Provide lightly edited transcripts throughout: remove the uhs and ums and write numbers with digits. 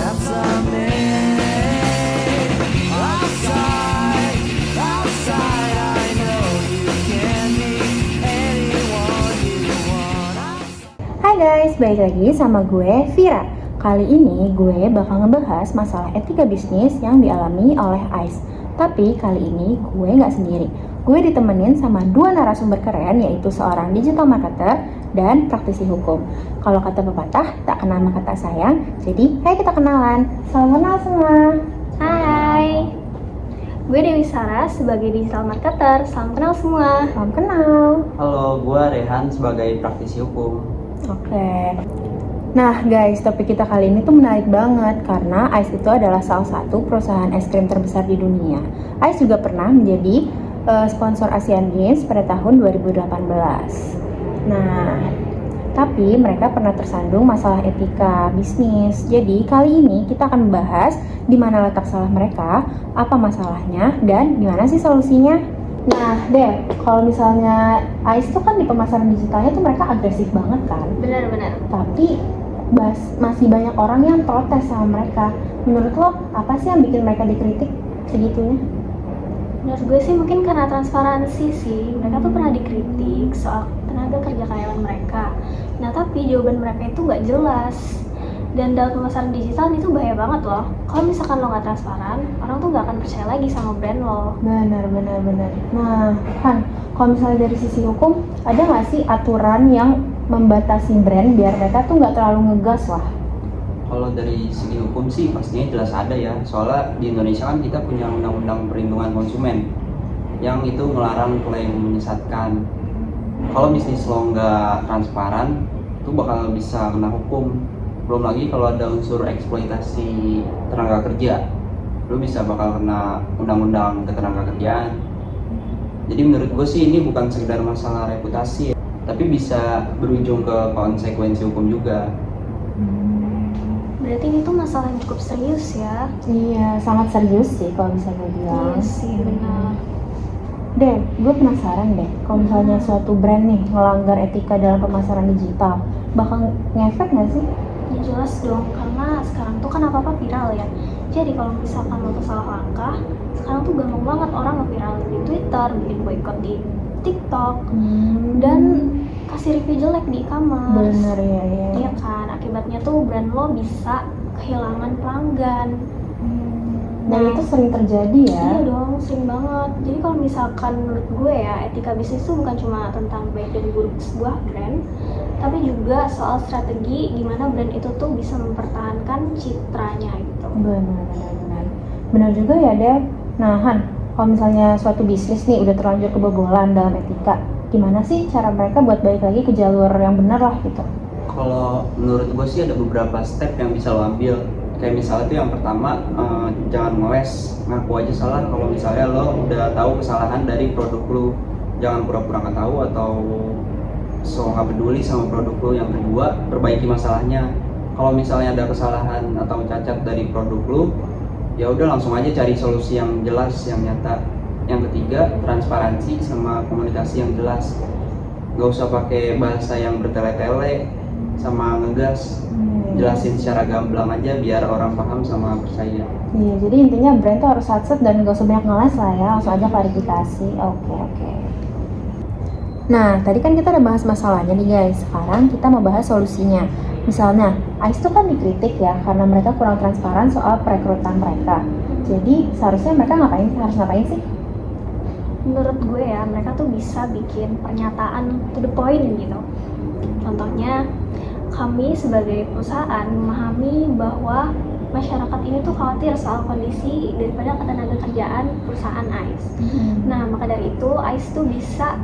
Hai guys, balik lagi sama gue Vira. Kali ini gue bakal ngebahas masalah etika bisnis yang dialami oleh Ais. Tapi kali ini gue nggak sendiri. Gue ditemenin sama dua narasumber keren, yaitu seorang digital marketer dan praktisi hukum. Kalau kata pepatah, tak kenal maka tak sayang. Jadi, ayo kita kenalan. Salam kenal semua. Hai, gue Dewi Sarah sebagai digital marketer. Salam kenal semua. Salam kenal. Halo, gue Rehan sebagai praktisi hukum. Oke. Nah guys, topik kita kali ini tuh menarik banget karena Ais itu adalah salah satu perusahaan es krim terbesar di dunia. Ais juga pernah menjadi sponsor Asian Games pada tahun 2018. Nah, tapi mereka pernah tersandung masalah etika bisnis. Jadi kali ini kita akan membahas di mana letak salah mereka, apa masalahnya, dan gimana sih solusinya. Nah, Deh, kalau misalnya Ais tuh kan di pemasaran digitalnya tuh mereka agresif banget kan? Benar-benar. Tapi masih banyak orang yang protes sama mereka. Menurut lo, apa sih yang bikin mereka dikritik segitunya? Menurut gue sih mungkin karena transparansi sih. Mereka tuh pernah dikritik soal tenaga kerja karyawan mereka. Nah, tapi jawaban mereka itu nggak jelas. Dan dalam pemasaran digital itu bahaya banget loh. Kalau misalkan lo nggak transparan, orang tuh nggak akan percaya lagi sama brand lo. Benar. Nah, Han, kalau misalnya dari sisi hukum, ada nggak sih aturan yang membatasi brand biar mereka tuh nggak terlalu ngegas lah? Kalau dari segi hukum sih pastinya jelas ada ya. Soalnya di Indonesia kan kita punya undang-undang perlindungan konsumen yang itu melarang klaim menyesatkan. Kalau bisnis lo nggak transparan, itu bakal bisa kena hukum. Belum lagi kalau ada unsur eksploitasi tenaga kerja, lo bisa bakal kena undang-undang ketenaga kerjaan. Jadi menurut gue sih ini bukan sekedar masalah reputasi, tapi bisa berujung ke konsekuensi hukum juga. Berarti ini tuh masalah yang cukup serius ya. Iya, sangat serius sih kalau bisa gue bilang. Iya sih, benar. Deh, gue penasaran deh, kalau misalnya suatu brand nih melanggar etika dalam pemasaran digital, bakal ngefek nggak sih? Ya jelas dong, karena sekarang tuh kan apa-apa viral ya. Jadi kalau misalkan lo salah langkah, sekarang tuh gampang banget orang nge-viralin di Twitter, bikin boykot di TikTok, dan kasih review jelek di e-commerce. Bener ya. Iya kan, akibatnya tuh brand lo bisa kehilangan pelanggan. Dan itu sering terjadi ya? Iya dong, sering banget. Jadi kalau misalkan menurut gue ya, etika bisnis itu bukan cuma tentang baik dan buruk sebuah brand, tapi juga soal strategi gimana brand itu tuh bisa mempertahankan citranya gitu. Benar juga ya, Deh. Nah, Han, kalau misalnya suatu bisnis nih udah terlanjur kebobolan dalam etika, gimana sih cara mereka buat balik lagi ke jalur yang benar lah gitu? Kalau menurut gue sih ada beberapa step yang bisa lo ambil. Kayak misalnya tuh yang pertama, jangan ngeles, ngaku aja salah. Kalau misalnya lo udah tahu kesalahan dari produk lo, jangan pura-pura nggak tahu atau so nggak peduli sama produk lo. Yang kedua, perbaiki masalahnya. Kalau misalnya ada kesalahan atau cacat dari produk lo, ya udah langsung aja cari solusi yang jelas, yang nyata. Yang ketiga, transparansi sama komunikasi yang jelas. Nggak usah pakai bahasa yang bertele-tele sama ngegas. Jelasin secara gamblang aja biar orang paham sama percaya. Iya, jadi intinya brand tuh harus satset dan gak usah banyak ngeles lah ya, langsung aja klarifikasi. Oke. Nah, tadi kan kita udah bahas masalahnya nih guys, sekarang kita mau bahas solusinya. Misalnya, Ais tuh kan dikritik ya karena mereka kurang transparan soal perekrutan mereka. Jadi seharusnya mereka harus ngapain sih? Menurut gue ya, mereka tuh bisa bikin pernyataan to the point gitu. Contohnya, kami sebagai perusahaan memahami bahwa masyarakat ini tuh khawatir soal kondisi daripada ketenaga kerjaan perusahaan Ais. Nah, maka dari itu Ais tuh bisa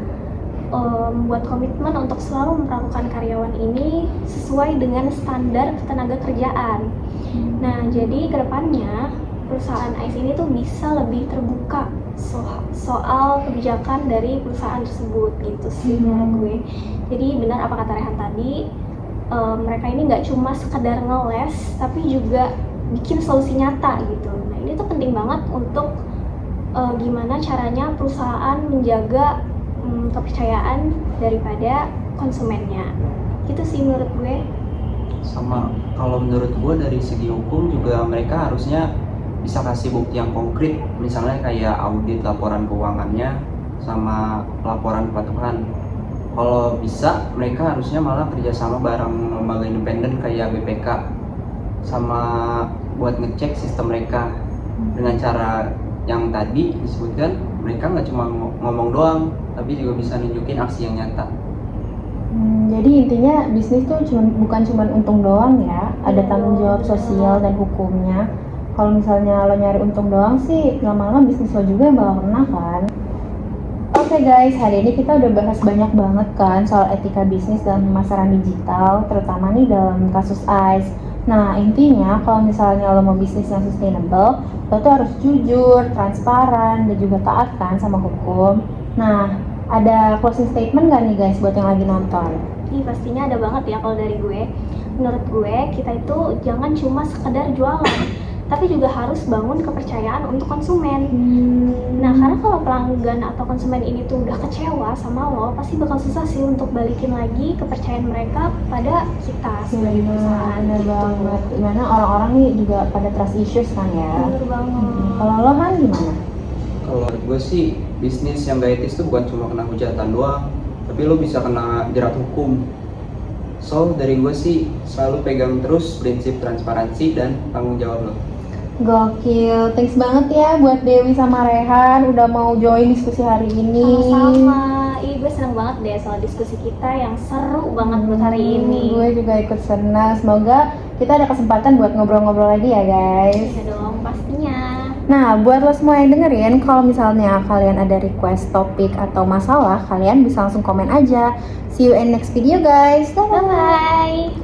membuat komitmen untuk selalu memperlakukan karyawan ini sesuai dengan standar ketenaga kerjaan. Nah, jadi kedepannya perusahaan Ais ini tuh bisa lebih terbuka soal kebijakan dari perusahaan tersebut gitu sih menurut gue. Jadi benar apa kata Rehan tadi, mereka ini nggak cuma sekedar ngeles tapi juga bikin solusi nyata gitu. Nah, ini tuh penting banget untuk gimana caranya perusahaan menjaga kepercayaan daripada konsumennya. Gitu sih menurut gue. Sama kalau menurut gue dari segi hukum juga mereka harusnya bisa kasih bukti yang konkret, misalnya kayak audit laporan keuangannya sama laporan kepatuhan. Kalau bisa mereka harusnya malah kerjasama bareng lembaga independen kayak BPK sama buat ngecek sistem mereka. Dengan cara yang tadi disebutkan, mereka nggak cuma ngomong doang tapi juga bisa nunjukin aksi yang nyata. Jadi intinya bisnis tuh bukan cuma untung doang ya, ada tanggung jawab sosial dan hukumnya. Kalau misalnya lo nyari untung doang sih, lama-lama bisnis lo juga yang bakal kena kan. Oke guys, hari ini kita udah bahas banyak banget kan soal etika bisnis dalam pemasaran digital, terutama nih dalam kasus ICE. Nah intinya kalau misalnya lo mau bisnis yang sustainable, lo tuh harus jujur, transparan, dan juga taat kan sama hukum. Nah, ada closing statement gak nih guys buat yang lagi nonton? Pastinya ada banget ya kalau dari gue. Menurut gue, kita itu jangan cuma sekedar jualan, tapi juga harus bangun kepercayaan untuk konsumen. Nah, karena kalau pelanggan atau konsumen ini tuh udah kecewa sama lo, pasti bakal susah sih untuk balikin lagi kepercayaan mereka pada kita sebagai perusahaan. Bener gitu. banget. Dimana orang-orang nih juga pada trust issues kan ya. Bener banget. Kalau lo Han gimana? Kalau menurut gue sih bisnis yang gak etis tuh bukan cuma kena hujatan doang, tapi lo bisa kena jerat hukum. So dari gue sih selalu pegang terus prinsip transparansi dan tanggung jawab lo. Gokil, thanks banget ya buat Dewi sama Rehan udah mau join diskusi hari ini. Sama-sama. Gue seneng banget deh soal diskusi kita yang seru banget buat hari ini. Gue juga ikut senang. Semoga kita ada kesempatan buat ngobrol-ngobrol lagi ya guys. Iya dong, pastinya. Nah, buat lo semua yang dengerin, kalau misalnya kalian ada request topik atau masalah, kalian bisa langsung komen aja. See you in next video guys. Bye-bye. Bye-bye.